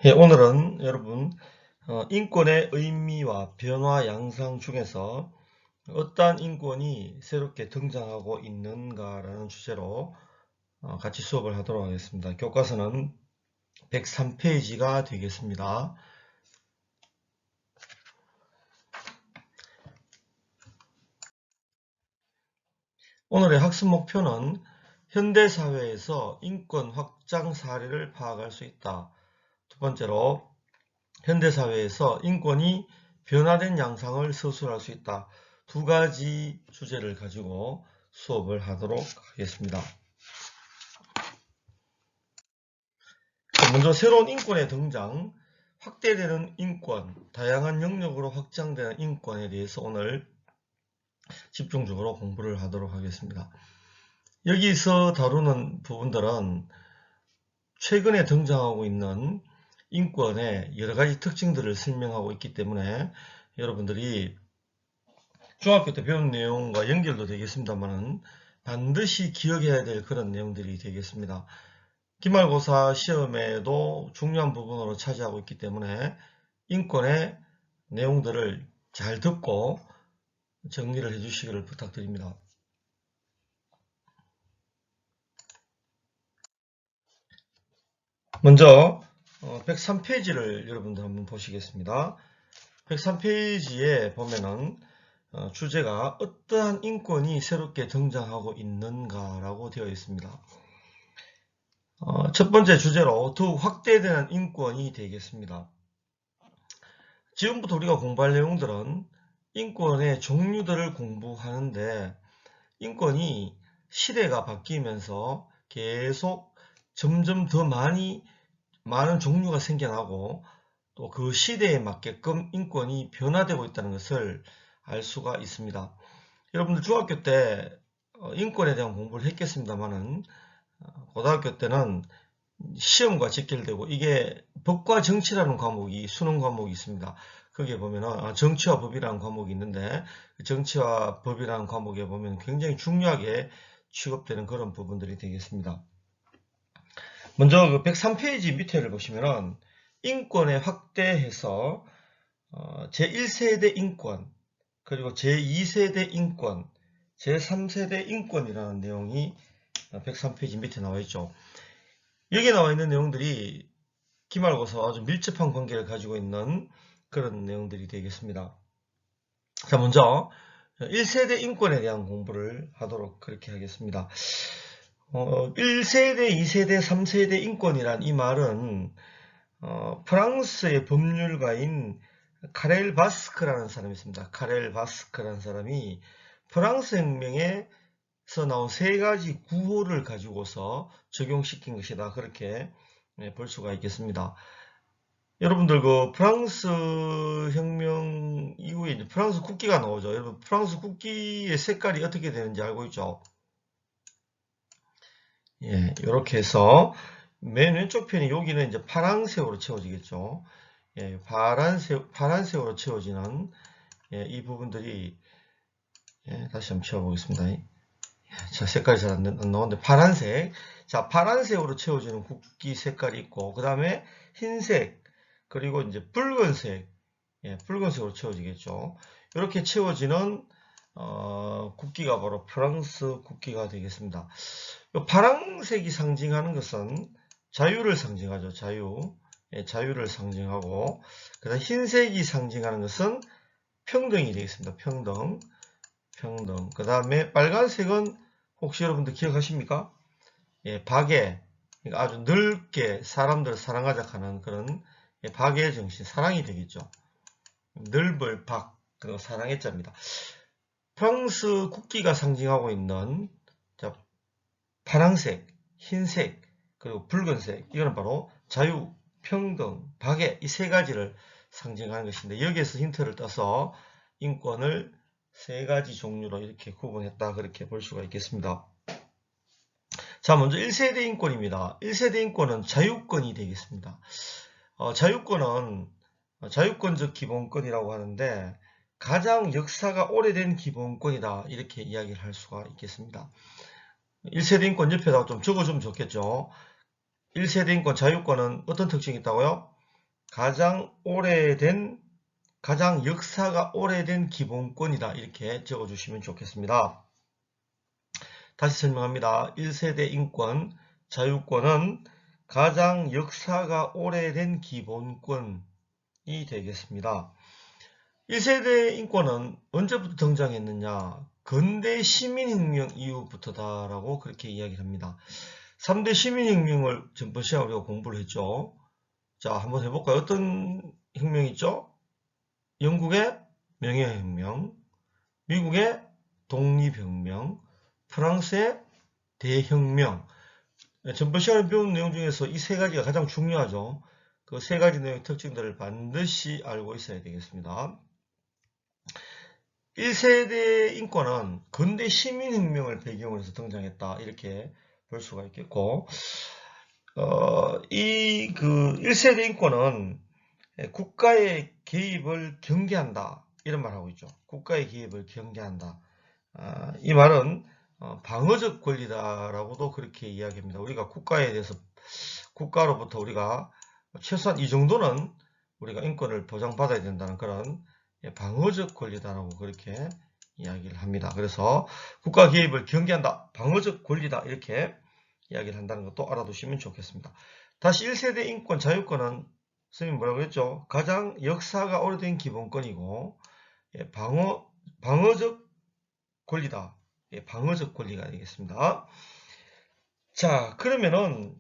오늘은 여러분 인권의 의미와 변화 양상 중에서 어떠한 인권이 새롭게 등장하고 있는가라는 주제로 같이 수업을 하도록 하겠습니다. 교과서는 103페이지가 되겠습니다. 오늘의 학습 목표는 현대사회에서 인권 확장 사례를 파악할 수 있다. 두 번째로 현대사회에서 인권이 변화된 양상을 서술할 수 있다. 두 가지 주제를 가지고 수업을 하도록 하겠습니다. 먼저 새로운 인권의 등장, 확대되는 인권, 다양한 영역으로 확장되는 인권에 대해서 오늘 집중적으로 공부를 하도록 하겠습니다. 여기서 다루는 부분들은 최근에 등장하고 있는 인권의 여러 가지 특징들을 설명하고 있기 때문에 여러분들이 중학교 때 배운 내용과 연결도 되겠습니다만 반드시 기억해야 될 그런 내용들이 되겠습니다. 기말고사 시험에도 중요한 부분으로 차지하고 있기 때문에 인권의 내용들을 잘 듣고 정리를 해주시기를 부탁드립니다. 먼저 103페이지를 여러분들 한번 보시겠습니다. 103페이지에 보면은 주제가 어떠한 인권이 새롭게 등장하고 있는가라고 되어 있습니다. 첫 번째 주제로 더욱 확대되는 인권이 되겠습니다. 지금부터 우리가 공부할 내용들은 인권의 종류들을 공부하는데 인권이 시대가 바뀌면서 계속 점점 더 많은 종류가 생겨나고 또 그 시대에 맞게끔 인권이 변화되고 있다는 것을 알 수가 있습니다. 여러분들 중학교 때 인권에 대한 공부를 했겠습니다만은 고등학교 때는 시험과 직결되고 이게 법과 정치라는 과목이 수능 과목이 있습니다. 거기에 보면은 정치와 법이라는 과목이 있는데 정치와 법이라는 과목에 보면 굉장히 중요하게 취급되는 그런 부분들이 되겠습니다. 먼저 그 103페이지 밑에를 보시면은 인권에 확대해서 제1세대 인권, 그리고 제2세대 인권, 제3세대 인권이라는 내용이 103페이지 밑에 나와 있죠. 여기 나와 있는 내용들이 기말고사 아주 밀접한 관계를 가지고 있는 그런 내용들이 되겠습니다. 자, 먼저 1세대 인권에 대한 공부를 하도록 그렇게 하겠습니다. 1세대, 2세대, 3세대 인권이란 이 말은 프랑스의 법률가인 카렐 바스크라는 사람이 있습니다. 카렐 바스크라는 사람이 프랑스 혁명에서 나온 세 가지 구호를 가지고서 적용시킨 것이다. 그렇게 볼 수가 있겠습니다. 여러분들 그 프랑스 혁명 이후에 이제 프랑스 국기가 나오죠. 여러분 프랑스 국기의 색깔이 어떻게 되는지 알고 있죠? 예, 이렇게 해서 맨 왼쪽 편이 여기는 이제 파란색으로 채워지겠죠. 예, 파란색으로 채워지는 이 부분들이 다시 한번 채워보겠습니다. 예, 자, 색깔이 잘 안 나오는데 파란색. 자, 파란색으로 채워지는 국기 색깔이 있고 그 다음에 흰색 그리고 이제 붉은색, 붉은색으로 채워지겠죠. 이렇게 채워지는 국기가 바로 프랑스 국기가 되겠습니다. 이 파란색이 상징하는 것은 자유를 상징하죠. 자유를 상징하고 그 다음 흰색이 상징하는 것은 평등이 되겠습니다. 평등. 그 다음에 빨간색은 혹시 여러분들 기억하십니까? 박애, 그러니까 아주 넓게 사람들을 사랑하자 하는 그런 박애의 정신, 사랑이 되겠죠. 넓을 박, 그리고 사랑의 자입니다. 프랑스 국기가 상징하고 있는 파란색, 흰색, 그리고 붉은색, 이거는 바로 자유, 평등, 박애, 이 세 가지를 상징하는 것인데 여기에서 힌트를 따서 인권을 세 가지 종류로 이렇게 구분했다, 그렇게 볼 수가 있겠습니다. 자, 먼저 1세대 인권입니다. 1세대 인권은 자유권이 되겠습니다. 자유권은 자유권적 기본권이라고 하는데 가장 역사가 오래된 기본권이다, 이렇게 이야기를 할 수가 있겠습니다. 1세대 인권 옆에다가 좀 적어주면 좋겠죠. 1세대 인권 자유권은 어떤 특징이 있다고요? 가장 역사가 오래된 기본권이다. 이렇게 적어주시면 좋겠습니다. 다시 설명합니다. 1세대 인권, 자유권은 가장 역사가 오래된 기본권이 되겠습니다. 1세대 인권은 언제부터 등장했느냐? 근대 시민혁명 이후부터다라고 그렇게 이야기를 합니다. 3대 시민혁명을 전번 시간에 우리가 공부를 했죠. 자, 한번 해볼까요? 어떤 혁명이 있죠? 영국의 명예혁명, 미국의 독립혁명, 프랑스의 대혁명. 전번 시간에 배운 내용 중에서 이 세 가지가 가장 중요하죠. 그 세 가지 내용의 특징들을 반드시 알고 있어야 되겠습니다. 1세대 인권은 근대 시민혁명을 배경으로 해서 등장했다. 이렇게 볼 수가 있겠고, 이 1세대 인권은 국가의 개입을 경계한다. 이런 말 하고 있죠. 국가의 개입을 경계한다. 이 말은 방어적 권리다라고도 그렇게 이야기합니다. 우리가 국가에 대해서 국가로부터 우리가 최소한 이 정도는 우리가 인권을 보장받아야 된다는 그런 방어적 권리다라고 그렇게 이야기를 합니다. 그래서 국가 개입을 경계한다. 방어적 권리다. 이렇게 이야기를 한다는 것도 알아두시면 좋겠습니다. 다시 1세대 인권, 자유권은 선생님 뭐라고 했죠? 가장 역사가 오래된 기본권이고 방어적 권리다. 방어적 권리가 되겠습니다. 자, 그러면은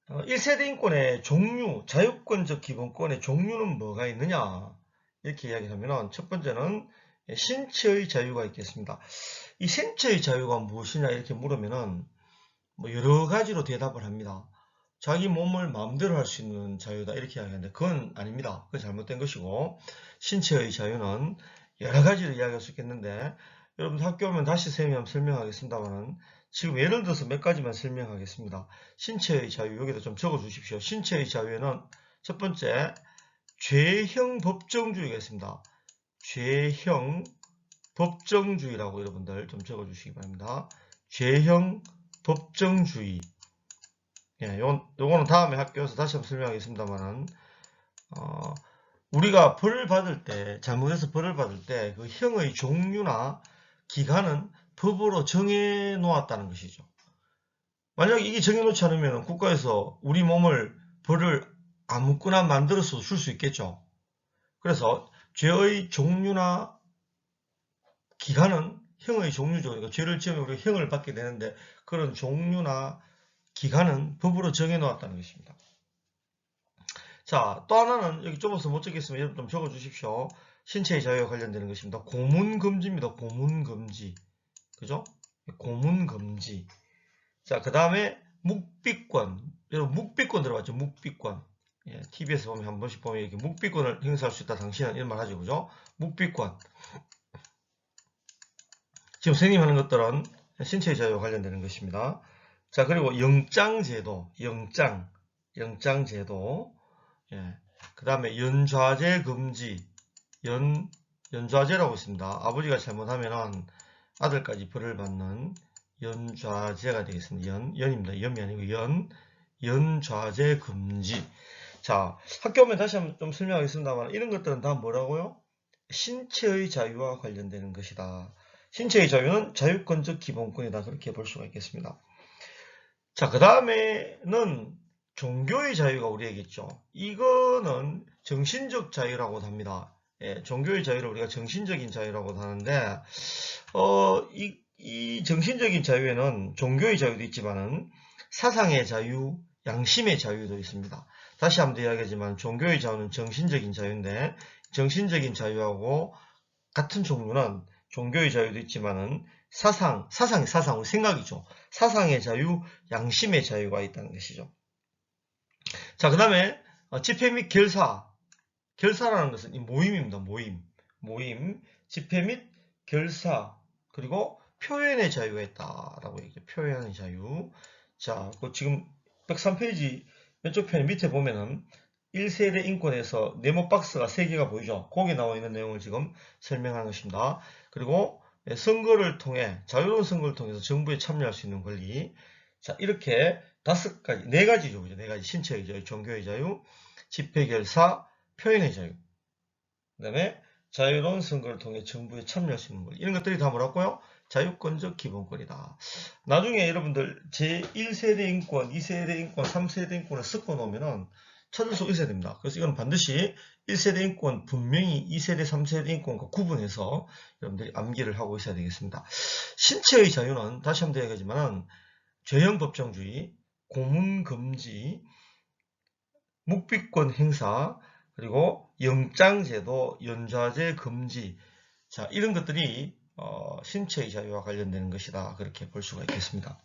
1세대 인권의 종류, 자유권적 기본권의 종류는 뭐가 있느냐? 이렇게 이야기하면 첫 번째는 신체의 자유가 있겠습니다. 이 신체의 자유가 무엇이냐 이렇게 물으면은 뭐 여러 가지로 대답을 합니다. 자기 몸을 마음대로 할 수 있는 자유다 이렇게 이야기하는데 그건 아닙니다. 그건 잘못된 것이고 신체의 자유는 여러 가지로 이야기할 수 있겠는데 여러분 학교 오면 다시 설명하겠습니다만은 지금 예를 들어서 몇 가지만 설명하겠습니다. 신체의 자유 여기다 좀 적어 주십시오. 신체의 자유에는 첫 번째 죄형 법정주의가 있습니다. 죄형 법정주의라고 여러분들 좀 적어 주시기 바랍니다. 죄형 법정주의. 예, 요거는 다음에 학교에서 다시 한번 설명하겠습니다만은 우리가 벌을 받을 때 잘못해서 벌을 받을 때 그 형의 종류나 기간은 법으로 정해 놓았다는 것이죠. 만약 이게 정해 놓지 않으면 국가에서 우리 몸을 벌을 아무거나 만들어서 줄 수 있겠죠. 그래서 죄의 종류나 기간은 형의 종류죠. 그러니까 죄를 지으면 우리가 형을 받게 되는데 그런 종류나 기간은 법으로 정해 놓았다는 것입니다. 자, 또 하나는 여기 좁아서 못 적겠으면 여러분 좀 적어 주십시오. 신체의 자유와 관련되는 것입니다. 고문금지입니다. 고문금지. 그죠? 고문금지. 자, 그 다음에 묵비권. 여러분 묵비권 들어봤죠? 묵비권. 예, TV에서 보면 한 번씩 보면 이렇게 묵비권을 행사할 수 있다. 당신은 이런 말 하죠. 그죠? 묵비권. 지금 선생님 하는 것들은 신체의 자유와 관련되는 것입니다. 자, 그리고 영장제도. 영장제도. 예. 그 다음에 연좌제 금지. 연좌제라고 있습니다. 아버지가 잘못하면 아들까지 벌을 받는 연좌제가 되겠습니다. 연입니다. 연이 아니고 연좌제 금지. 자, 학교 오면 다시 한번 좀 설명하겠습니다만 이런 것들은 다 뭐라고요? 신체의 자유와 관련되는 것이다. 신체의 자유는 자유권적 기본권이다. 그렇게 볼 수가 있겠습니다. 자, 그 다음에는 종교의 자유가 우리에게 있죠. 이거는 정신적 자유라고도 합니다. 예, 종교의 자유를 우리가 정신적인 자유라고도 하는데, 이 정신적인 자유에는 종교의 자유도 있지만은 사상의 자유, 양심의 자유도 있습니다. 다시 한번 이야기하지만 종교의 자유는 정신적인 자유인데, 정신적인 자유하고 같은 종류는 종교의 자유도 있지만은 사상의 생각이죠. 사상의 자유, 양심의 자유가 있다는 것이죠. 자, 그 다음에 집회 및 결사라는 것은 이 모임입니다. 모임, 집회 및 결사, 그리고 표현의 자유가 있다라고 얘기해요. 표현의 자유. 자, 지금 103페이지 왼쪽 편 밑에 보면은 1세대 인권에서 네모 박스가 3개가 보이죠. 거기에 나와 있는 내용을 지금 설명하는 것입니다. 그리고 선거를 통해, 자유로운 선거를 통해서 정부에 참여할 수 있는 권리. 자, 이렇게 5가지, 4가지죠. 그죠? 4가지. 신체의 자유, 종교의 자유, 집회 결사, 표현의 자유, 그 다음에 자유로운 선거를 통해 정부에 참여할 수 있는 권리, 이런 것들이 다 뭐라고요? 자유권적 기본권이다. 나중에 여러분들 제1세대 인권, 2세대 인권, 3세대 인권을 섞어 놓으면은 찾을 수 있어야 됩니다. 그래서 이건 반드시 1세대 인권 분명히 2세대, 3세대 인권과 구분해서 여러분들이 암기를 하고 있어야 되겠습니다. 신체의 자유는 다시 한번 이야기하지만 죄형 법정주의, 고문 금지, 묵비권 행사, 그리고 영장제도, 연좌제 금지, 자, 이런 것들이 신체의 자유와 관련되는 것이다. 그렇게 볼 수가 있겠습니다.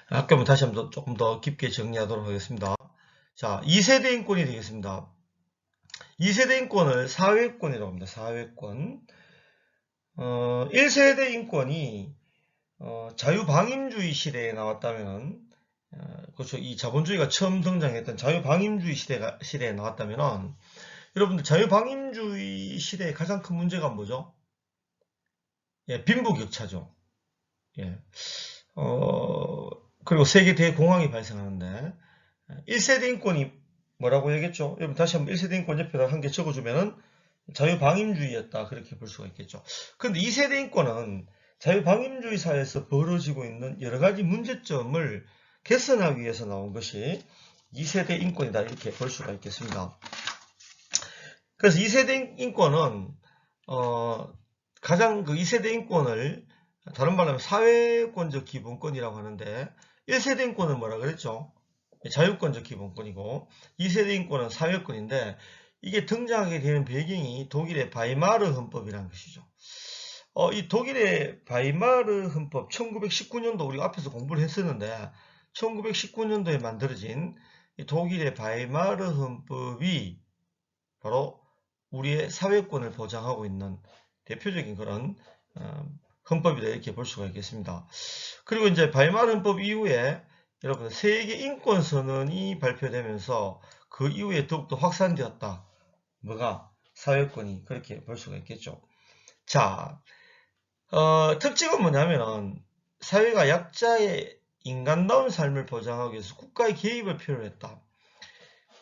학교는 다시 한번 조금 더 깊게 정리하도록 하겠습니다. 자, 2세대 인권이 되겠습니다. 2세대 인권을 사회권이라고 합니다. 사회권. 1세대 인권이 자유방임주의 시대에 나왔다면, 그렇죠. 이 자본주의가 처음 등장했던 자유방임주의 시대에 나왔다면, 여러분들 자유방임주의 시대의 가장 큰 문제가 뭐죠? 예, 빈부격차죠. 예. 그리고 세계 대공황이 발생하는데, 1세대 인권이 뭐라고 얘기했죠? 여러분 다시 한번 1세대 인권 옆에다 한 개 적어주면은 자유방임주의였다. 그렇게 볼 수가 있겠죠. 근데 2세대 인권은 자유방임주의 사회에서 벌어지고 있는 여러 가지 문제점을 개선하기 위해서 나온 것이 2세대 인권이다. 이렇게 볼 수가 있겠습니다. 그래서 2세대 인권은, 가장 그 2세대 인권을 다른 말로 하면 사회권적 기본권이라고 하는데 1세대 인권은 뭐라 그랬죠? 자유권적 기본권이고 2세대 인권은 사회권인데 이게 등장하게 되는 배경이 독일의 바이마르 헌법이라는 것이죠. 이 독일의 바이마르 헌법 1919년도 우리가 앞에서 공부를 했었는데 1919년도에 만들어진 이 독일의 바이마르 헌법이 바로 우리의 사회권을 보장하고 있는 대표적인 그런 헌법이다 이렇게 볼 수가 있겠습니다. 그리고 이제 바이마르 헌법 이후에 여러분 세계 인권 선언이 발표되면서 그 이후에 더욱더 확산되었다. 뭐가? 사회권이 그렇게 볼 수가 있겠죠. 자, 특징은 뭐냐면은 사회가 약자의 인간다운 삶을 보장하기 위해서 국가의 개입을 필요로 했다.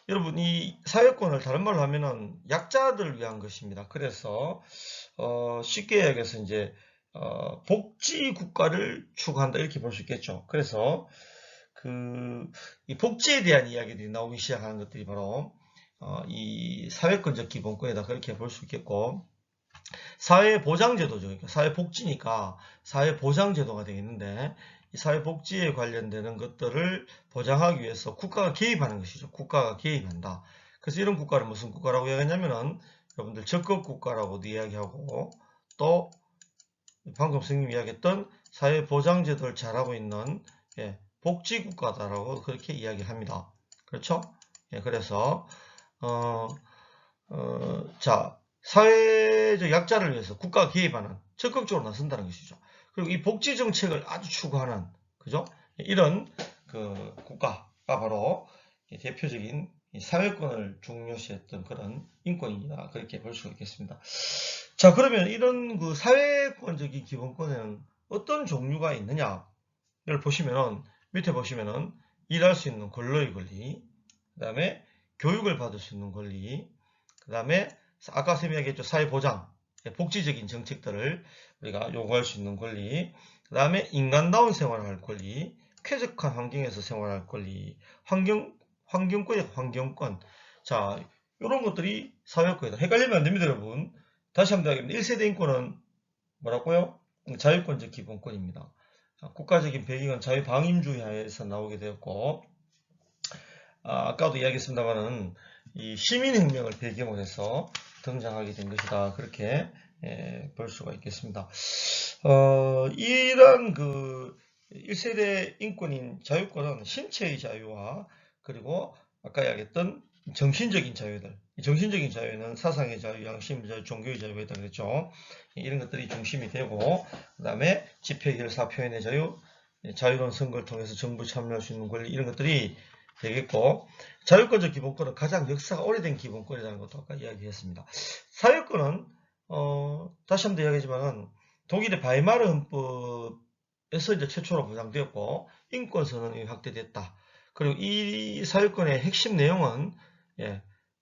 여러분 이 사회권을 다른 말로 하면은 약자들을 위한 것입니다. 그래서 쉽게 이야기해서 이제 복지 국가를 추구한다 이렇게 볼 수 있겠죠. 그래서 이 복지에 대한 이야기들이 나오기 시작하는 것들이 바로 이 사회권적 기본권이다 그렇게 볼 수 있겠고 사회보장제도죠. 그러니까 사회복지니까 사회보장제도가 되겠는데 이 사회복지에 관련되는 것들을 보장하기 위해서 국가가 개입하는 것이죠. 국가가 개입한다. 그래서 이런 국가를 무슨 국가라고 이야기하냐면은 여러분들 적극국가라고도 이야기하고 또 방금 선생님이 이야기했던 사회보장제도를 잘하고 있는 복지국가다라고 그렇게 이야기합니다. 그렇죠? 예, 그래서 자 사회적 약자를 위해서 국가가 개입하는 적극적으로 나선다는 것이죠. 그리고 이 복지 정책을 아주 추구하는 그죠? 이런 그 국가가 바로 대표적인 사회권을 중요시했던 그런 인권이다 그렇게 볼 수가 있겠습니다. 자 그러면 이런 그 사회권적인 기본권에는 어떤 종류가 있느냐? 이걸 보시면은 밑에 보시면은 일할 수 있는 근로의 권리, 그 다음에 교육을 받을 수 있는 권리, 그 다음에 아까 설명했죠 사회보장, 복지적인 정책들을 우리가 요구할 수 있는 권리, 그 다음에 인간다운 생활을 할 권리, 쾌적한 환경에서 생활할 권리, 환경권이다 환경권. 자 이런 것들이 사회권이다. 헷갈리면 안 됩니다 여러분. 다시 한번 이야기합니다. 1세대 인권은 뭐라고요? 자유권적 기본권입니다. 국가적인 배경은 자유방임주의 하에서 나오게 되었고 아까도 이야기했습니다만은 이 시민혁명을 배경으로 해서 등장하게 된 것이다. 그렇게 볼 수가 있겠습니다. 이런 그 1세대 인권인 자유권은 신체의 자유와 그리고 아까 이야기했던 정신적인 자유들, 정신적인 자유는 사상의 자유, 양심의 자유, 종교의 자유가 있다 그랬죠. 이런 것들이 중심이 되고 그 다음에 집회, 결사, 표현의 자유, 자유로운 선거를 통해서 정부 참여할 수 있는 권리 이런 것들이 되겠고 자유권적 기본권은 가장 역사가 오래된 기본권이라는 것도 아까 이야기했습니다. 사회권은 다시 한번 이야기하지만 독일의 바이마르 헌법에서 이제 최초로 보장되었고 인권선언이 확대됐다. 그리고 이 사회권의 핵심 내용은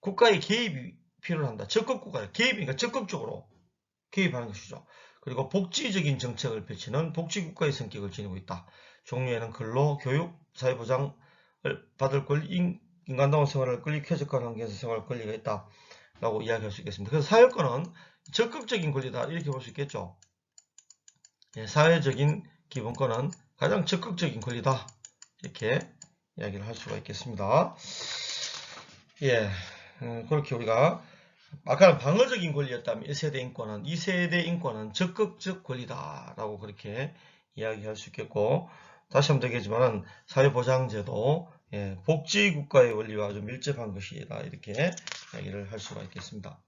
국가의 개입이 필요합니다. 적극 국가 개입이니까 적극적으로 개입하는 것이죠. 그리고 복지적인 정책을 펼치는 복지국가의 성격을 지니고 있다. 종류에는 근로, 교육, 사회보장을 받을 권리, 인간다운 생활을 권리, 쾌적한 환경에서 생활할 권리가 있다. 라고 이야기할 수 있겠습니다. 그래서 사회권은 적극적인 권리다. 이렇게 볼 수 있겠죠. 사회적인 기본권은 가장 적극적인 권리다. 이렇게 이야기를 할 수가 있겠습니다. 그렇게 우리가 아까는 방어적인 권리였다면 1세대 인권은 2세대 인권은 적극적 권리다라고 그렇게 이야기할 수 있겠고, 다시 한번 되겠지만 사회보장제도 복지국가의 원리와 아주 밀접한 것이다 이렇게 이야기를 할 수가 있겠습니다.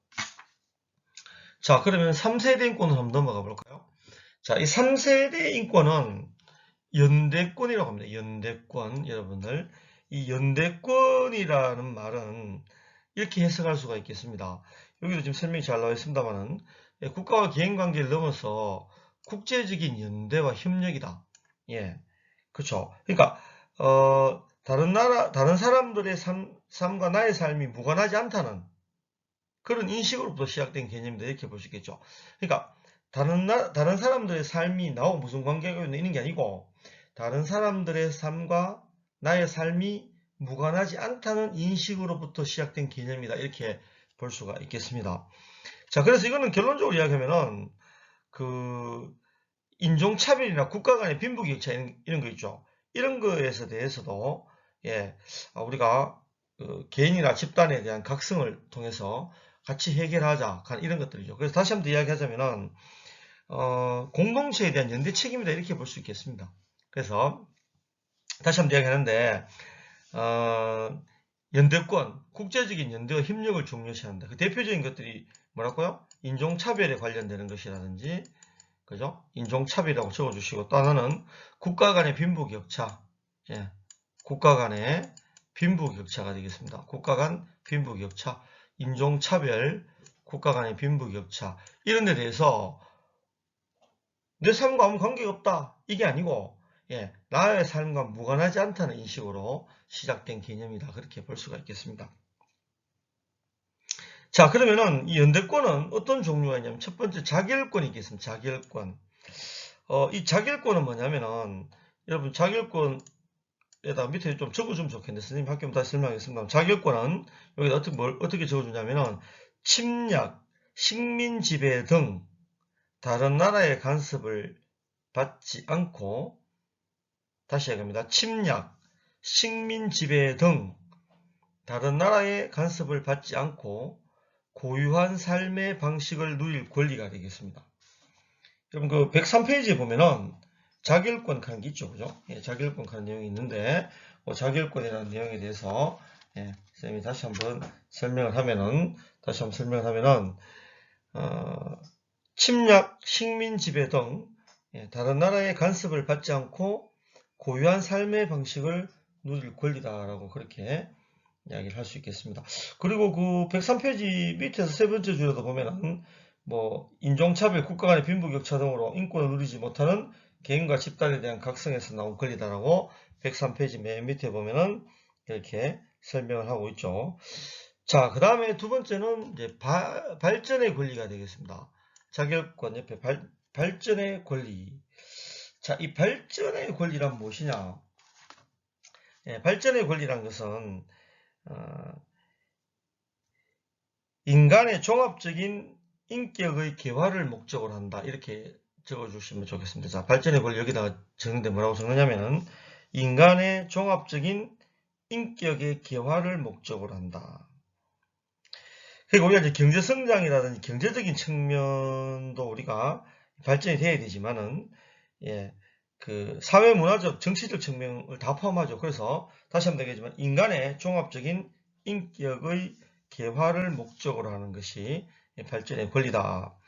자, 그러면 3세대 인권을 한번 넘어가 볼까요? 자, 이 3세대 인권은 연대권이라고 합니다. 연대권. 여러분들 이 연대권이라는 말은 이렇게 해석할 수가 있겠습니다. 여기도 지금 설명이 잘 나와 있습니다만은 국가와 개인관계를 넘어서 국제적인 연대와 협력이다. 그렇죠. 그러니까 다른 사람들의 삶과 나의 삶이 무관하지 않다는 그런 인식으로부터 시작된 개념이다. 이렇게 볼 수 있겠죠. 그러니까 다른 사람들의 삶이 나하고 무슨 관계가 있는 게 아니고 다른 사람들의 삶과 나의 삶이 무관하지 않다는 인식으로부터 시작된 개념이다. 이렇게 볼 수가 있겠습니다. 자, 그래서 이거는 결론적으로 이야기하면은 그 인종차별이나 국가 간의 빈부격차 이런 거 있죠. 이런 거에서 대해서도 우리가 개인이나 집단에 대한 각성을 통해서 같이 해결하자 이런 것들이죠. 그래서 다시 한번 이야기하자면은 공동체에 대한 연대 책임이다 이렇게 볼 수 있겠습니다. 그래서 다시 한번 이야기하는데 연대권, 국제적인 연대와 협력을 중요시한다. 그 대표적인 것들이 뭐라고요? 인종차별에 관련되는 것이라든지, 그죠? 인종차별이라고 적어주시고, 또 하나는 국가 간의 빈부격차, 국가 간의 빈부격차가 되겠습니다. 국가 간 빈부격차, 인종차별, 국가 간의 빈부격차, 이런 데 대해서 내 삶과 아무 관계가 없다. 이게 아니고, 나의 삶과 무관하지 않다는 인식으로 시작된 개념이다. 그렇게 볼 수가 있겠습니다. 자, 그러면은 이 연대권은 어떤 종류가 있냐면 첫 번째 자결권이 있겠습니다. 자결권. 이 자결권은 뭐냐면은 여러분 자결권에다 밑에 좀 적어주면 좋겠는데 선생님 학교면 다시 설명하겠습니다. 자결권은 여기다 어떻게 적어주냐면은 침략, 식민 지배 등 다른 나라의 간섭을 받지 않고, 다시 얘기합니다. 침략, 식민 지배 등 다른 나라의 간섭을 받지 않고 고유한 삶의 방식을 누릴 권리가 되겠습니다. 그럼 그 103페이지에 보면은 자결권 하는 게 있죠. 그죠? 자결권 하는 내용이 있는데, 자결권이라는 내용에 대해서, 선생님이 다시 한번 설명을 하면은, 침략, 식민 지배 등 다른 나라의 간섭을 받지 않고 고유한 삶의 방식을 누릴 권리다라고 그렇게 이야기를 할 수 있겠습니다. 그리고 그 103페이지 밑에서 세 번째 줄에도 보면은 인종차별, 국가 간의 빈부격차 등으로 인권을 누리지 못하는 개인과 집단에 대한 각성에서 나온 권리다라고 103페이지 맨 밑에 보면은 이렇게 설명을 하고 있죠. 자, 그 다음에 두 번째는 이제 발전의 권리가 되겠습니다. 자결권 옆에 발전의 권리. 자, 이 발전의 권리란 무엇이냐? 발전의 권리란 것은 인간의 종합적인 인격의 개화를 목적으로 한다. 이렇게 적어주시면 좋겠습니다. 자, 발전의 권리 여기다가 적는데 뭐라고 적느냐면은 인간의 종합적인 인격의 개화를 목적으로 한다. 그리고 우리가 이제 경제성장이라든지 경제적인 측면도 우리가 발전이 돼야 되지만은, 그 사회문화적, 정치적 측면을 다 포함하죠. 그래서 다시 한번 되겠지만 인간의 종합적인 인격의 개화를 목적으로 하는 것이 발전의 권리다.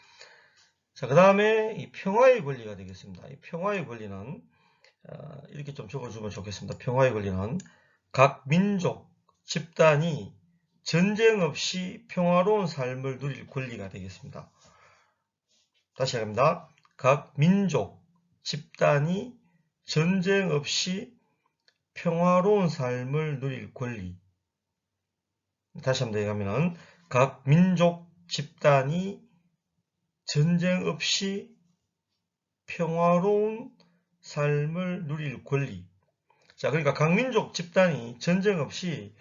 자, 그 다음에 이 평화의 권리가 되겠습니다. 이 평화의 권리는 이렇게 좀 적어주면 좋겠습니다. 평화의 권리는 각 민족, 집단이 전쟁 없이 평화로운 삶을 누릴 권리가 되겠습니다. 다시 합니다. 각 민족, 집단이 전쟁 없이 평화로운 삶을 누릴 권리. 다시 한번 얘기하면은 각 민족 집단이 전쟁 없이 평화로운 삶을 누릴 권리. 자, 그러니까 각 민족 집단이 전쟁 없이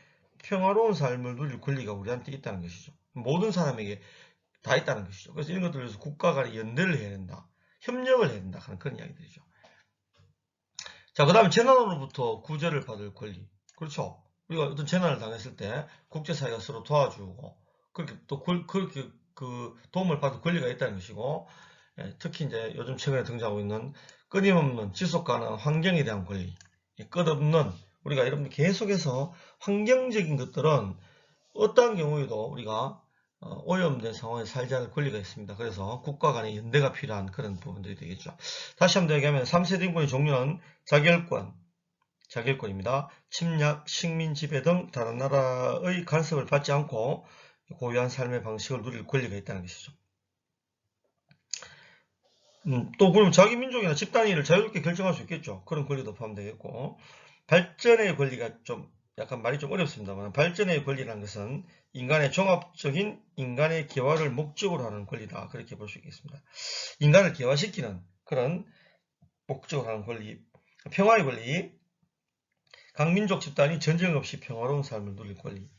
평화로운 삶을 누릴 권리가 우리한테 있다는 것이죠. 모든 사람에게 다 있다는 것이죠. 그래서 이런 것들을 위해서 국가 간에 연대를 해야 된다. 협력을 해야 된다. 하는 그런 이야기들이죠. 자, 그 다음에 재난으로부터 구제를 받을 권리. 그렇죠. 우리가 어떤 재난을 당했을 때 국제사회가 서로 도와주고 그렇게 또 그렇게 그 도움을 받을 권리가 있다는 것이고, 예, 특히 이제 요즘 최근에 등장하고 있는 끊임없는 지속 가능한 환경에 대한 권리. 예, 끝없는 우리가 여러분 계속해서 환경적인 것들은 어떠한 경우에도 우리가 오염된 상황에 살지 않을 권리가 있습니다. 그래서 국가 간의 연대가 필요한 그런 부분들이 되겠죠. 다시 한번 얘기하면 3세대 인권의 종류는 자결권입니다. 침략, 식민 지배 등 다른 나라의 간섭을 받지 않고 고유한 삶의 방식을 누릴 권리가 있다는 것이죠. 또 그럼 자기 민족이나 집단 일을 자유롭게 결정할 수 있겠죠. 그런 권리도 포함되겠고, 발전의 권리가 좀 약간 말이 좀 어렵습니다만, 발전의 권리라는 것은 인간의 종합적인 인간의 개화를 목적으로 하는 권리다. 그렇게 볼 수 있겠습니다. 인간을 개화시키는 그런 목적으로 하는 권리, 평화의 권리, 각 민족 집단이 전쟁 없이 평화로운 삶을 누릴 권리,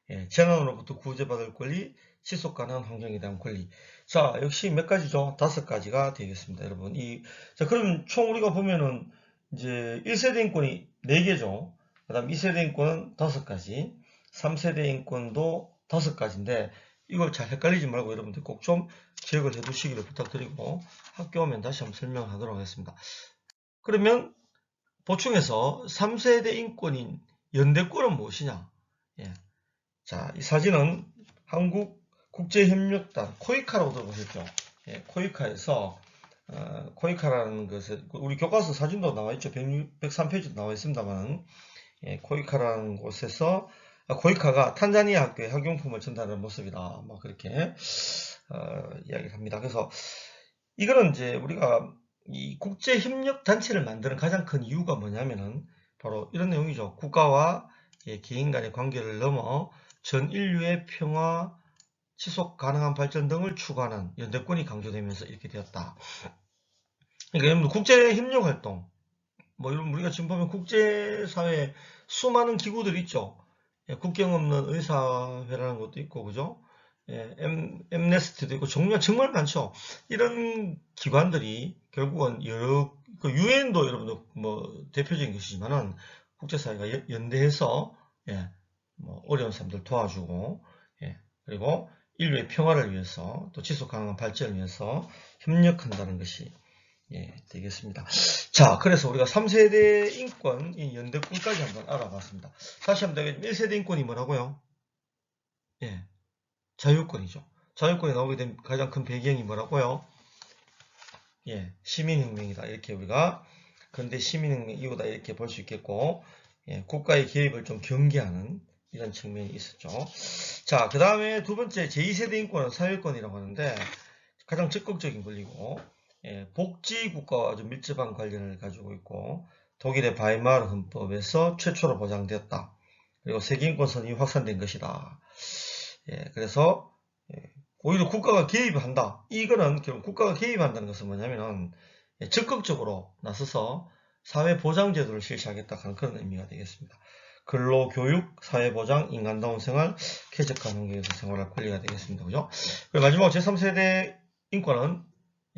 예, 재난으로부터 구제받을 권리, 지속 가능한 환경에 대한 권리. 자, 역시 몇 가지죠? 5가지가 되겠습니다, 여러분. 자, 그럼 총 우리가 보면은 이제 1세대 인권이 4개죠. 그 다음 2세대 인권은 5가지, 3세대 인권도 5가지인데, 이걸 잘 헷갈리지 말고 여러분들 꼭 좀 기억을 해 두시기를 부탁드리고, 학교 오면 다시 한번 설명하도록 하겠습니다. 그러면 보충해서 3세대 인권인 연대권은 무엇이냐? 예. 자, 이 사진은 한국국제협력단 코이카라고 들어보셨죠? 예, 코이카에서 코이카라는 것을 우리 교과서 사진도 나와 있죠. 103페이지도 나와 있습니다만, 예, 코이카라는 곳에서 코이카가 탄자니아 학교에 학용품을 전달하는 모습이다. 뭐 그렇게 이야기를 합니다. 그래서 이거는 이제 우리가 이 국제협력 단체를 만드는 가장 큰 이유가 뭐냐면은 바로 이런 내용이죠. 국가와 개인 간의 관계를 넘어 전 인류의 평화, 지속 가능한 발전 등을 추구하는 연대권이 강조되면서 이렇게 되었다. 그러니까 여러분 국제협력 활동, 뭐 여러분 우리가 지금 보면 국제사회에 수많은 기구들이 있죠. 예, 국경 없는 의사회라는 것도 있고, 그죠? 예, 엠네스티도 있고, 종류가 정말 많죠. 이런 기관들이 결국은 여러, 그 유엔도 여러분들 뭐 대표적인 것이지만은 국제사회가 연대해서, 예, 뭐 어려운 사람들 도와주고, 예, 그리고 인류의 평화를 위해서 또 지속 가능한 발전을 위해서 협력한다는 것이, 예, 되겠습니다. 자, 그래서 우리가 3세대 인권, 이 연대권까지 한번 알아봤습니다. 다시 한번 되겠습니다. 1세대 인권이 뭐라고요? 예, 자유권이죠. 자유권이 나오게 된 가장 큰 배경이 뭐라고요? 예, 시민혁명이다. 이렇게 우리가 근대 시민혁명 이후다 이렇게 볼 수 있겠고, 예, 국가의 개입을 좀 경계하는 이런 측면이 있었죠. 자, 그 다음에 두 번째 제2세대 인권은 사회권이라고 하는데 가장 적극적인 권리고, 예, 복지국가와 아주 밀접한 관련을 가지고 있고, 독일의 바이마르 헌법에서 최초로 보장되었다. 그리고 세계인권선이 확산된 것이다. 예, 그래서 오히려 국가가 개입한다. 이거는 결국 국가가 개입한다는 것은 뭐냐면은 적극적으로 나서서 사회보장제도를 실시하겠다 하는 그런 의미가 되겠습니다. 근로, 교육, 사회보장, 인간다운 생활, 쾌적한 환경에서 생활할 권리가 되겠습니다. 그죠? 그리고 마지막 제3세대 인권은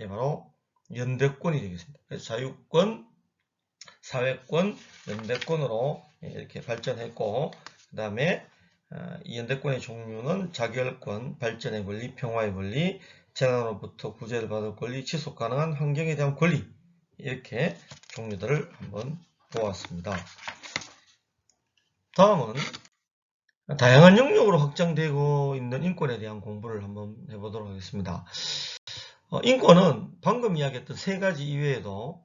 바로 연대권이 되겠습니다. 그래서 자유권, 사회권, 연대권으로 이렇게 발전했고, 그 다음에 이 연대권의 종류는 자결권, 발전의 권리, 평화의 권리, 재난으로부터 구제를 받을 권리, 지속 가능한 환경에 대한 권리, 이렇게 종류들을 한번 보았습니다. 다음은 다양한 영역으로 확장되고 있는 인권에 대한 공부를 한번 해보도록 하겠습니다. 인권은 방금 이야기했던 3가지 이외에도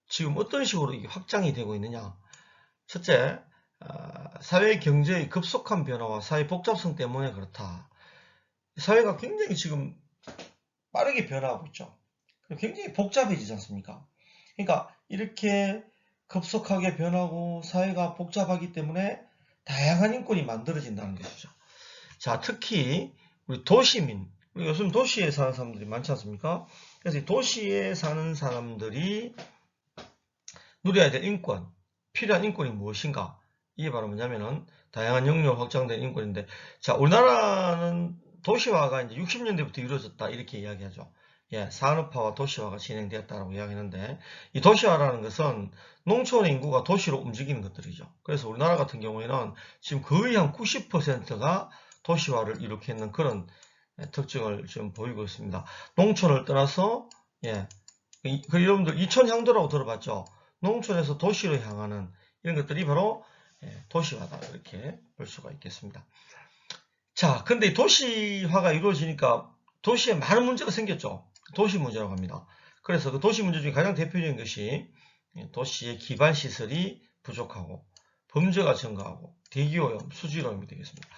지금 어떤 식으로 이게 확장이 되고 있느냐. 첫째, 사회 경제의 급속한 변화와 사회 복잡성 때문에 그렇다. 사회가 굉장히 지금 빠르게 변화하고 있죠. 굉장히 복잡해지지 않습니까? 그러니까 이렇게 급속하게 변하고 사회가 복잡하기 때문에 다양한 인권이 만들어진다는 것이죠. 자, 특히 우리 도시민, 우리 요즘 도시에 사는 사람들이 많지 않습니까? 그래서 이 도시에 사는 사람들이 누려야 될 인권, 필요한 인권이 무엇인가? 이게 바로 뭐냐면은 다양한 영역 확장된 인권인데, 자, 우리나라는 도시화가 이제 60년대부터 이루어졌다 이렇게 이야기하죠. 예, 산업화와 도시화가 진행되었다라고 이야기하는데, 이 도시화라는 것은 농촌의 인구가 도시로 움직이는 것들이죠. 그래서 우리나라 같은 경우에는 지금 거의 한 90%가 도시화를 일으키는 있는 그런 특징을 지금 보이고 있습니다. 농촌을 떠나서, 예, 그 여러분들 이촌향도라고 들어봤죠? 농촌에서 도시로 향하는 이런 것들이 바로 도시화다 이렇게 볼 수가 있겠습니다. 자, 근데 이 도시화가 이루어지니까 도시에 많은 문제가 생겼죠. 도시 문제라고 합니다. 그래서 그 도시 문제 중에 가장 대표적인 것이 도시의 기반 시설이 부족하고 범죄가 증가하고 대기오염, 수질오염이 되겠습니다.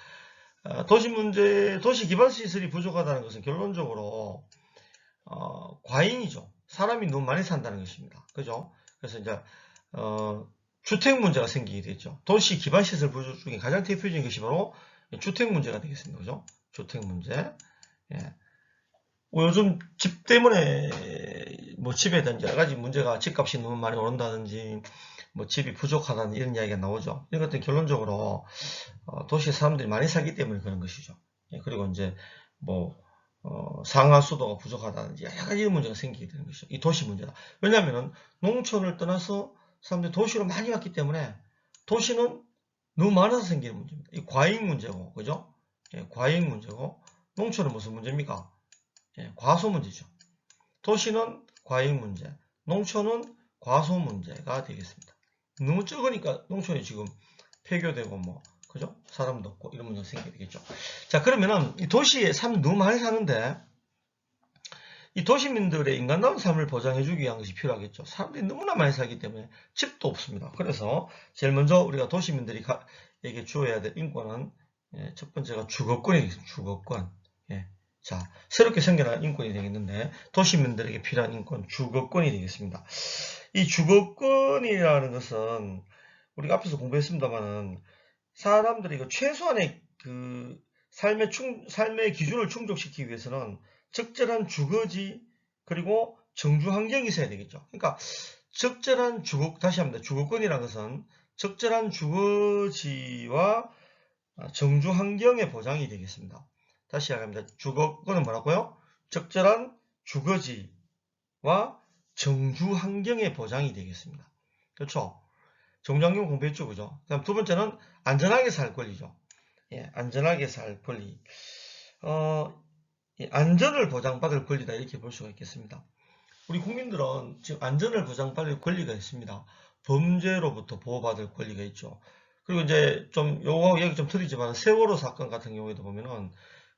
도시 문제, 도시 기반 시설이 부족하다는 것은 결론적으로 과잉이죠. 사람이 너무 많이 산다는 것입니다. 그죠? 그래서 이제 주택 문제가 생기게 되죠. 도시 기반 시설 부족 중에 가장 대표적인 것이 바로 주택 문제가 되겠습니다. 그죠? 주택 문제. 예. 요즘 집 때문에 뭐 집에 대한 여러 가지 문제가 집값이 너무 많이 오른다든지 뭐 집이 부족하다는 이런 이야기가 나오죠. 이런 것들은 결론적으로 도시에 사람들이 많이 살기 때문에 그런 것이죠. 예. 그리고 이제 뭐 상하 수도가 부족하다든지 여러 가지 문제가 생기게 되는 것이죠. 이 도시 문제다. 왜냐하면 농촌을 떠나서 사람들이 도시로 많이 왔기 때문에 도시는 너무 많아서 생기는 문제입니다. 이 과잉 문제고, 그죠? 예, 과잉 문제고, 농촌은 무슨 문제입니까? 예, 과소 문제죠. 도시는 과잉 문제, 농촌은 과소 문제가 되겠습니다. 너무 적으니까 농촌이 지금 폐교되고 뭐, 그죠? 사람도 없고 이런 문제가 생기게 되겠죠. 자, 그러면은 이 도시에 사람이 너무 많이 사는데 이 도시민들의 인간다운 삶을 보장해주기 위한 것이 필요하겠죠. 사람들이 너무나 많이 살기 때문에 집도 없습니다. 그래서 제일 먼저 우리가 도시민들에게 주어야 될 인권은 첫 번째가 주거권이 되겠습니다. 주거권. 예. 자, 새롭게 생겨난 인권이 되겠는데 도시민들에게 필요한 인권, 주거권이 되겠습니다. 이 주거권이라는 것은 우리가 앞에서 공부했습니다만은 사람들이 최소한의 그 삶의 기준을 충족시키기 위해서는 적절한 주거지 그리고 정주 환경이 있어야 되겠죠. 그러니까 적절한 다시 합니다. 주거권이라는 것은 적절한 주거지와 정주 환경의 보장이 되겠습니다. 다시 이야기합니다. 주거권은 뭐라고요? 적절한 주거지와 정주 환경의 보장이 되겠습니다. 그렇죠? 정주 환경 공부했죠, 그죠? 그다음 두 번째는 안전하게 살 권리죠. 예, 안전하게 살 권리. 안전을 보장받을 권리다 이렇게 볼 수가 있겠습니다. 우리 국민들은 지금 안전을 보장받을 권리가 있습니다. 범죄로부터 보호받을 권리가 있죠. 그리고 이제 좀 요거 얘기 좀 드리지만 세월호 사건 같은 경우에도 보면은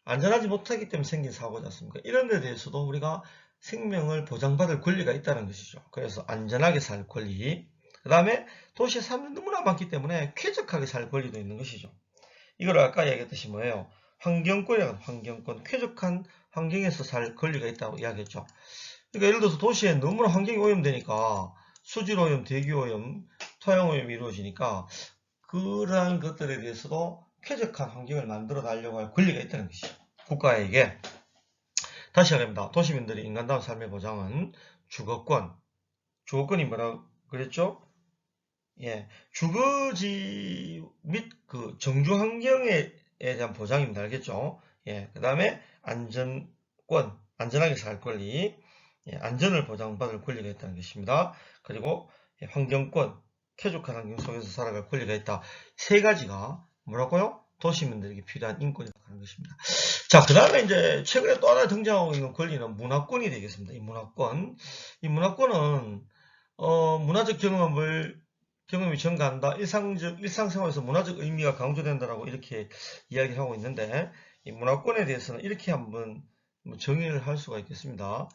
안전하지 못하기 때문에 생긴 사고지 않습니까? 이런 데 대해서도 우리가 생명을 보장받을 권리가 있다는 것이죠. 그래서 안전하게 살 권리. 그 다음에 도시에 사람들이 너무나 많기 때문에 쾌적하게 살 권리도 있는 것이죠. 이걸 아까 얘기했듯이 뭐예요? 환경권이라고 환경권, 쾌적한 환경에서 살 권리가 있다고 이야기했죠. 그러니까 예를 들어서 도시에 너무나 환경이 오염되니까 수질오염, 대기오염, 토양오염이 이루어지니까 그러한 것들에 대해서도 쾌적한 환경을 만들어 달려고 할 권리가 있다는 것이죠. 국가에게. 다시 말합니다. 도시민들의 인간다운 삶의 보장은 주거권. 주거권이 뭐라고 그랬죠? 예, 주거지 및 그 정주 환경에 대한 보장입니다. 알겠죠? 예, 그 다음에 안전권, 안전하게 살 권리, 예, 안전을 보장받을 권리가 있다는 것입니다. 그리고 예, 환경권, 쾌적한 환경 속에서 살아갈 권리가 있다. 세 가지가 뭐라고요? 도시민들에게 필요한 인권이라고 하는 것입니다. 자, 그 다음에 이제 최근에 또 하나 등장하고 있는 권리는 문화권이 되겠습니다. 이 문화권은 문화적 경험이 증가한다. 일상생활에서 문화적 의미가 강조된다라고 이렇게 이야기를 하고 있는데, 이 문화권에 대해서는 이렇게 한번 정의를 할 수가 있겠습니다.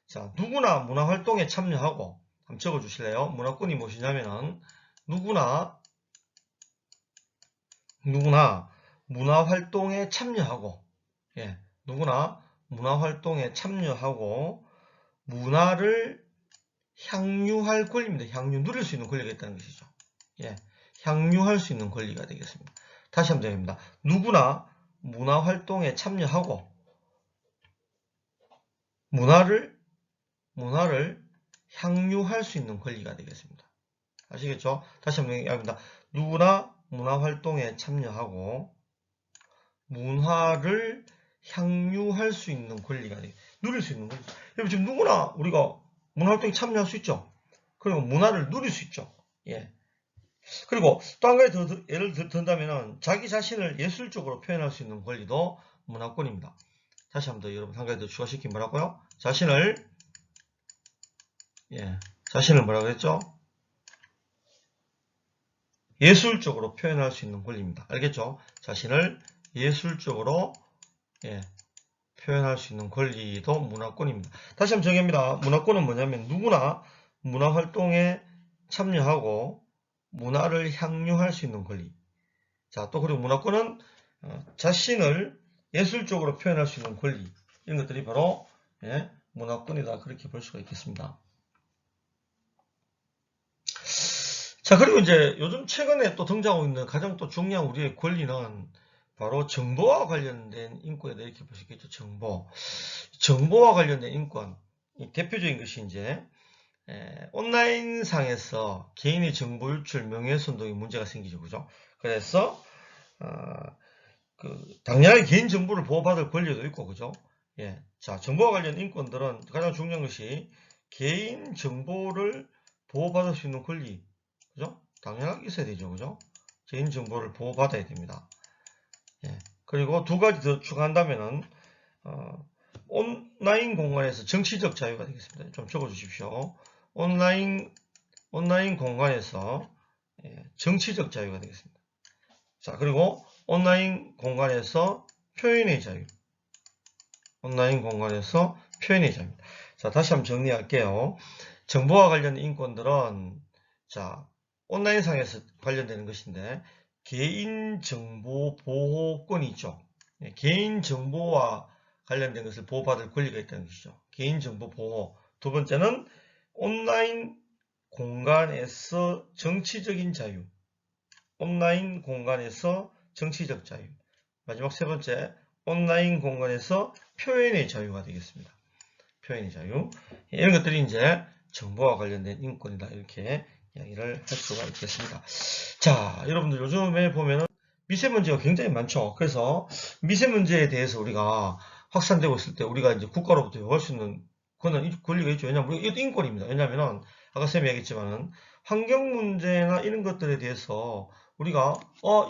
자, 누구나 문화활동에 참여하고, 한번 적어 주실래요? 문화권이 무엇이냐면은, 누구나 문화활동에 참여하고, 예, 누구나 문화활동에 참여하고, 문화를 향유할 권리입니다. 향유, 누릴 수 있는 권리가 있다는 것이죠. 예, 향유할 수 있는 권리가 되겠습니다. 다시 한번 드립니다. 누구나 문화활동에 참여하고 문화를 향유할 수 있는 권리가 되겠습니다. 아시겠죠? 다시 한번 얘기합니다. 누구나 문화활동에 참여하고 문화를 향유할 수 있는 권리가 되겠습니다. 누릴 수 있는 권리. 여러분 지금 누구나 우리가 문화활동에 참여할 수 있죠. 그리고 문화를 누릴 수 있죠. 예. 그리고 또 한 가지 더 예를 든다면 자기 자신을 예술적으로 표현할 수 있는 권리도 문화권입니다. 다시 한번 더 여러분 한 가지 더 추가시키면 뭐라고요? 자신을 뭐라고 했죠? 예술적으로 표현할 수 있는 권리입니다. 알겠죠? 자신을 예술적으로 표현할 수 있는 권리도 문화권입니다. 다시 한번 정의합니다. 문화권은 뭐냐면 누구나 문화활동에 참여하고 문화를 향유할 수 있는 권리. 자, 또 그리고 문화권은 자신을 예술적으로 표현할 수 있는 권리. 이런 것들이 바로 문화권이다. 그렇게 볼 수가 있겠습니다. 자, 그리고 이제 요즘 최근에 또 등장하고 있는 가장 또 중요한 우리의 권리는 바로 정보와 관련된 인권이다. 이렇게 볼 수 있겠죠. 정보와 관련된 인권. 대표적인 것이 이제 온라인상에서 개인의 정보 유출, 명예훼손 등의 문제가 생기죠. 그죠? 그래서 당연하게 개인 정보를 보호받을 권리도 있고, 그죠? 자, 정보와 관련 인권들은 가장 중요한 것이 개인 정보를 보호받을 수 있는 권리, 그죠? 당연하게 있어야 되죠, 그죠? 개인 정보를 보호받아야 됩니다. 그리고 두 가지 더 추가한다면은 온라인 공간에서 정치적 자유가 되겠습니다. 좀 적어주십시오. 온라인 공간에서 정치적 자유가 되겠습니다. 자, 그리고 온라인 공간에서 표현의 자유. 온라인 공간에서 표현의 자유입니다. 자, 다시 한번 정리할게요. 정보와 관련 인권들은 자, 온라인상에서 관련되는 것인데 개인정보 보호권이 있죠. 개인정보와 관련된 것을 보호받을 권리가 있다는 것이죠. 개인정보 보호. 두 번째는 온라인 공간에서 정치적인 자유. 온라인 공간에서 정치적 자유. 마지막 세 번째, 온라인 공간에서 표현의 자유가 되겠습니다. 표현의 자유. 이런 것들이 이제 정보와 관련된 인권이다. 이렇게 이야기를 할 수가 있겠습니다. 자, 여러분들 요즘에 보면은 미세먼지가 굉장히 많죠. 그래서 미세먼지에 대해서 우리가 확산되고 있을 때 우리가 이제 국가로부터 요구할 수 있는 그거는 권리가 있죠. 왜냐하면 우리가 이것도 인권입니다. 왜냐하면은 아까 쌤이 얘기했지만은 환경 문제나 이런 것들에 대해서 우리가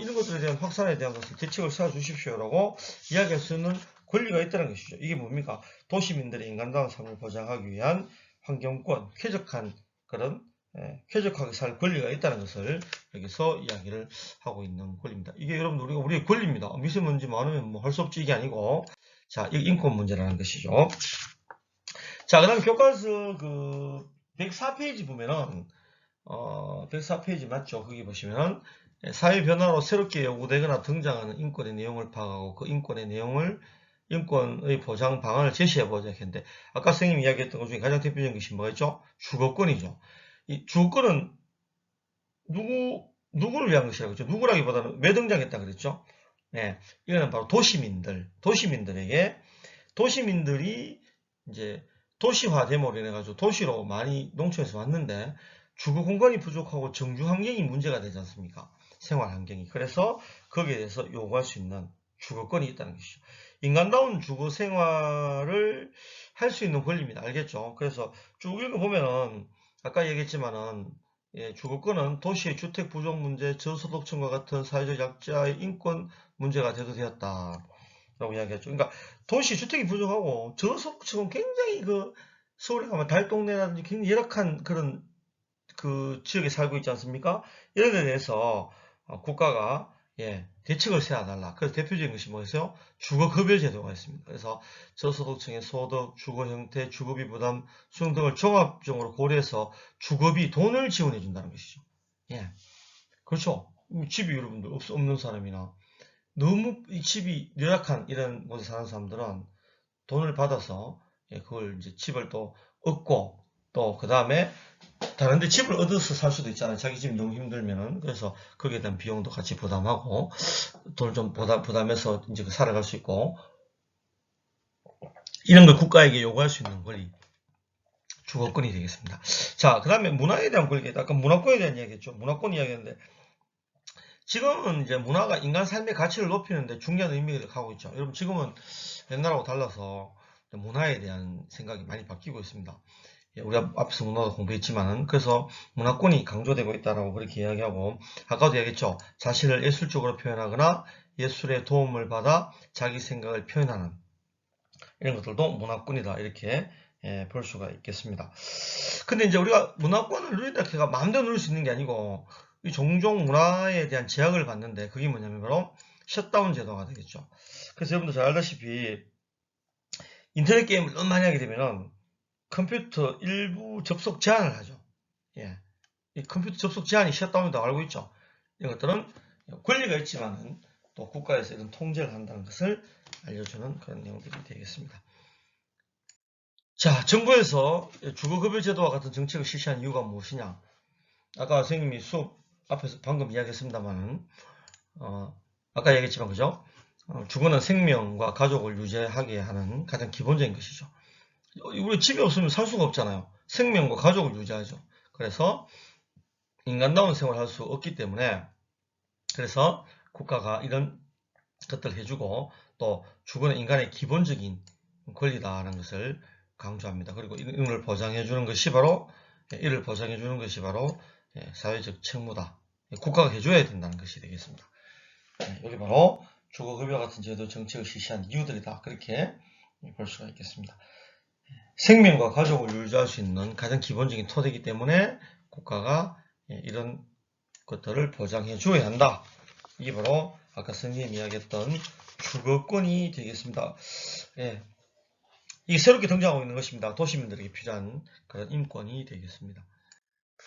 이런 것들에 대한 확산에 대한 것을 대책을 세워 주십시오라고 이야기할 수 있는 권리가 있다는 것이죠. 이게 뭡니까? 도시민들의 인간다운 삶을 보장하기 위한 환경권, 쾌적한 그런 쾌적하게 살 권리가 있다는 것을 여기서 이야기를 하고 있는 권리입니다. 이게 여러분들 우리의 권리입니다. 미세먼지 많으면 뭐 할 수 없지 이게 아니고 자, 이 인권 문제라는 것이죠. 자, 그 다음에 교과서 104페이지 보면은 104페이지 맞죠? 거기 보시면 사회 변화로 새롭게 요구되거나 등장하는 인권의 내용을 파악하고 그 인권의 보장 방안을 제시해보자 했는데 아까 선생님이 이야기했던 것 중에 가장 대표적인 것이 뭐였죠? 주거권이죠. 이 주거권은 누구를 위한 것이라고 그랬죠? 누구라기보다는 왜 등장했다 그랬죠? 이거는 바로 도시민들에게 도시민들이 이제 도시화됨으로 인해 가지고 도시로 많이 농촌에서 왔는데 주거 공간이 부족하고 정주 환경이 문제가 되지 않습니까? 생활 환경이. 그래서 거기에 대해서 요구할 수 있는 주거권이 있다는 것이죠. 인간다운 주거 생활을 할 수 있는 권리입니다. 알겠죠? 그래서 쭉 읽어보면은 아까 얘기했지만은 주거권은 도시의 주택 부족 문제, 저소득층과 같은 사회적 약자의 인권 문제가 대두되었다. 라고 이야기했죠. 그러니까 도시 주택이 부족하고 저소득층은 굉장히 서울에 가면 달동네라든지 굉장히 열악한 그런 지역에 살고 있지 않습니까? 이런 데 대해서 국가가 대책을 세워달라. 그래서 대표적인 것이 뭐였어요? 주거급여 제도가 있습니다. 그래서 저소득층의 소득, 주거 형태, 주거비 부담 수용 등을 종합적으로 고려해서 주거비 돈을 지원해 준다는 것이죠. 그렇죠. 집이 여러분들 없는 사람이나 너무 이 집이 열악한 이런 곳에 사는 사람들은 돈을 받아서 그걸 이제 집을 또 얻고 또 그 다음에 다른데 집을 얻어서 살 수도 있잖아요. 자기 집이 너무 힘들면은. 그래서 거기에 대한 비용도 같이 부담하고 돈을 좀 부담해서 이제 살아갈 수 있고, 이런 걸 국가에게 요구할 수 있는 권리, 주거권이 되겠습니다. 자, 그 다음에 문화에 대한 권리, 아까 문화권에 대한 이야기했죠. 문화권 이야기했는데, 지금은 이제 문화가 인간 삶의 가치를 높이는데 중요한 의미를 갖고 있죠. 여러분, 지금은 옛날하고 달라서 문화에 대한 생각이 많이 바뀌고 있습니다. 우리가 앞서 문화도 공부했지만은, 그래서 문화권이 강조되고 있다라고 그렇게 이야기하고, 아까도 얘기했죠. 자신을 예술적으로 표현하거나 예술의 도움을 받아 자기 생각을 표현하는 이런 것들도 문화권이다, 이렇게 볼 수가 있겠습니다. 근데 이제 우리가 문화권을 누린다 해가 마음대로 누릴 수 있는 게 아니고, 이 종종 문화에 대한 제약을 받는데, 그게 뭐냐면 바로 셧다운 제도가 되겠죠. 그래서 여러분들 잘 알다시피 인터넷 게임을 너무 많이 하게 되면은 컴퓨터 일부 접속 제한을 하죠. 예. 이 컴퓨터 접속 제한이 셧다운이라고 알고 있죠. 이런 것들은 권리가 있지만은 또 국가에서 이런 통제를 한다는 것을 알려주는 그런 내용들이 되겠습니다. 자, 정부에서 주거급여제도와 같은 정책을 실시한 이유가 무엇이냐? 아까 선생님이 수업 앞에서 방금 이야기했습니다만은, 아까 얘기했지만, 그죠? 주거는 생명과 가족을 유지하게 하는 가장 기본적인 것이죠. 우리 집이 없으면 살 수가 없잖아요. 생명과 가족을 유지하죠. 그래서 인간다운 생활을 할 수 없기 때문에, 그래서 국가가 이런 것들을 해주고, 또 주거는 인간의 기본적인 권리다라는 것을 강조합니다. 그리고 이를 보장해주는 것이 바로, 이를 보장해주는 것이 바로 사회적 책무다. 국가가 해줘야 된다는 것이 되겠습니다. 여기 바로 주거급여 같은 제도 정책을 실시한 이유들이다, 그렇게 볼 수가 있겠습니다. 생명과 가족을 유지할 수 있는 가장 기본적인 토대이기 때문에 국가가 이런 것들을 보장해 줘야 한다. 이게 바로 아까 선생님이 이야기했던 주거권이 되겠습니다. 이게 새롭게 등장하고 있는 것입니다. 도시민들에게 필요한 그런 인권이 되겠습니다.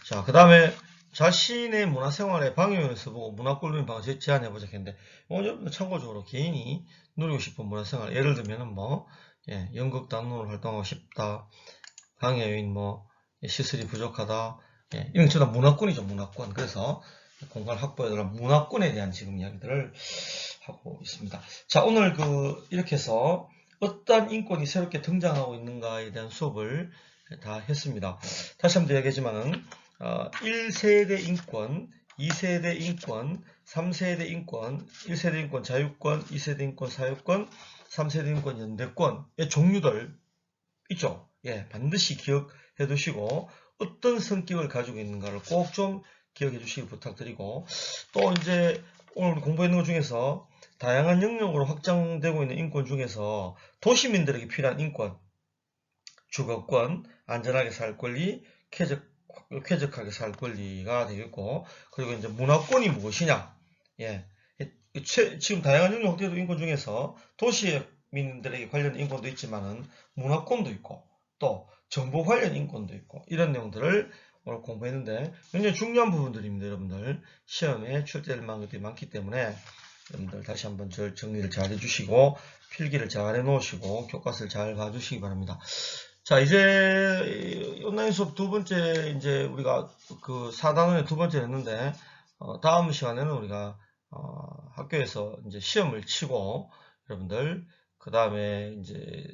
자, 그 다음에 자신의 문화생활에 방해면서 보고 문화권 누리는 방을 제한해보자 했는데, 여러분들 참고적으로 개인이 누리고 싶은 문화생활, 예를 들면은 연극 단원으로 활동하고 싶다, 방해 요인 시설이 부족하다, 이런 전부 다 문화권이죠, 문화권. 그래서 공간 확보에 대한 문화권에 대한 지금 이야기들을 하고 있습니다. 자, 오늘 이렇게 해서 어떤 인권이 새롭게 등장하고 있는가에 대한 수업을 다 했습니다. 다시 한번 이야기하지만은 1세대 인권, 2세대 인권, 3세대 인권, 1세대 인권 자유권, 2세대 인권 사유권, 3세대 인권 연대권의 종류들 있죠. 반드시 기억해 두시고 어떤 성격을 가지고 있는가를 꼭 좀 기억해 주시기 부탁드리고, 또 이제 오늘 공부했는 것 중에서 다양한 영역으로 확장되고 있는 인권 중에서 도시민들에게 필요한 인권, 주거권, 안전하게 살 권리, 쾌적하게 살 권리가 되겠고, 그리고 이제 문화권이 무엇이냐? 지금 다양한 영역 확대된 인권 중에서 도시민들에게 관련 인권도 있지만은 문화권도 있고, 또 정보 관련 인권도 있고, 이런 내용들을 오늘 공부했는데 굉장히 중요한 부분들입니다. 여러분들 시험에 출제될 만한 것들이 많기 때문에 여러분들 다시 한번 정리를 잘 해주시고 필기를 잘 해놓으시고 교과서를 잘 봐주시기 바랍니다. 자, 이제 온라인 수업 두 번째, 이제 우리가 4단원의 두 번째 했는데, 다음 시간에는 우리가 학교에서 이제 시험을 치고 여러분들 그 다음에 이제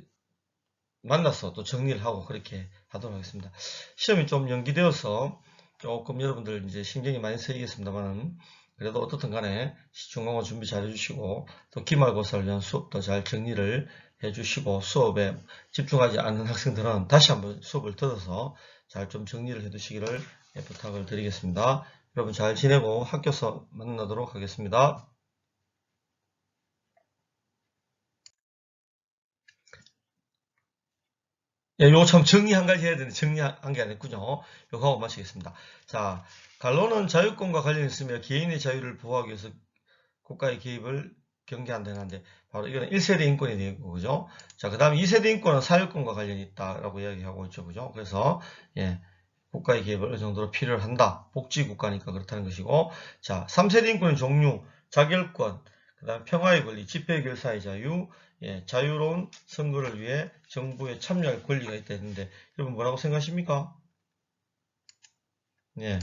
만나서 또 정리를 하고 그렇게 하도록 하겠습니다. 시험이 좀 연기되어서 조금 여러분들 이제 신경이 많이 쓰이겠습니다만, 그래도 어떻든 간에 중간고사 준비 잘 해주시고 또 기말고사를 위한 수업도 잘 정리를 해주시고, 수업에 집중하지 않는 학생들은 다시 한번 수업을 들어서 잘 좀 정리를 해두시기를 부탁을 드리겠습니다. 여러분 잘 지내고 학교에서 만나도록 하겠습니다. 요거 참 정리 한 가지 해야 되는데 정리 한 게 안 했군요. 요거 하고 마치겠습니다. 자, 간로는 자유권과 관련이 있으며 개인의 자유를 보호하기 위해서 국가의 개입을 경계한다는데, 바로 이거는 1세대 인권이 되고, 그죠? 자, 그 다음에 2세대 인권은 사유권과 관련이 있다라고 이야기하고 있죠, 그죠? 그래서 국가의 개입을 어느 정도로 필요로 한다. 복지국가니까 그렇다는 것이고, 자, 3세대 인권의 종류, 자결권, 그 다음 평화의 권리, 집회결사의 자유, 자유로운 선거를 위해 정부에 참여할 권리가 있다 했는데, 여러분 뭐라고 생각하십니까? 예,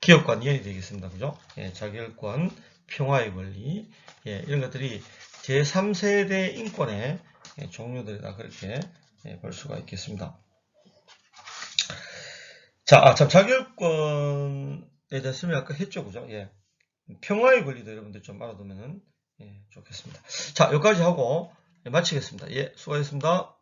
기업과 이연이 되겠습니다. 그죠? 예, 자결권, 평화의 권리, 예, 이런 것들이 제3세대 인권의 종류들이다. 그렇게 볼 수가 있겠습니다. 자, 참, 자결권에 대한 설명 아까 했죠. 그죠? 예. 평화의 권리도 여러분들 좀 알아두면 좋겠습니다. 자, 여기까지 하고 마치겠습니다. 예, 수고하셨습니다.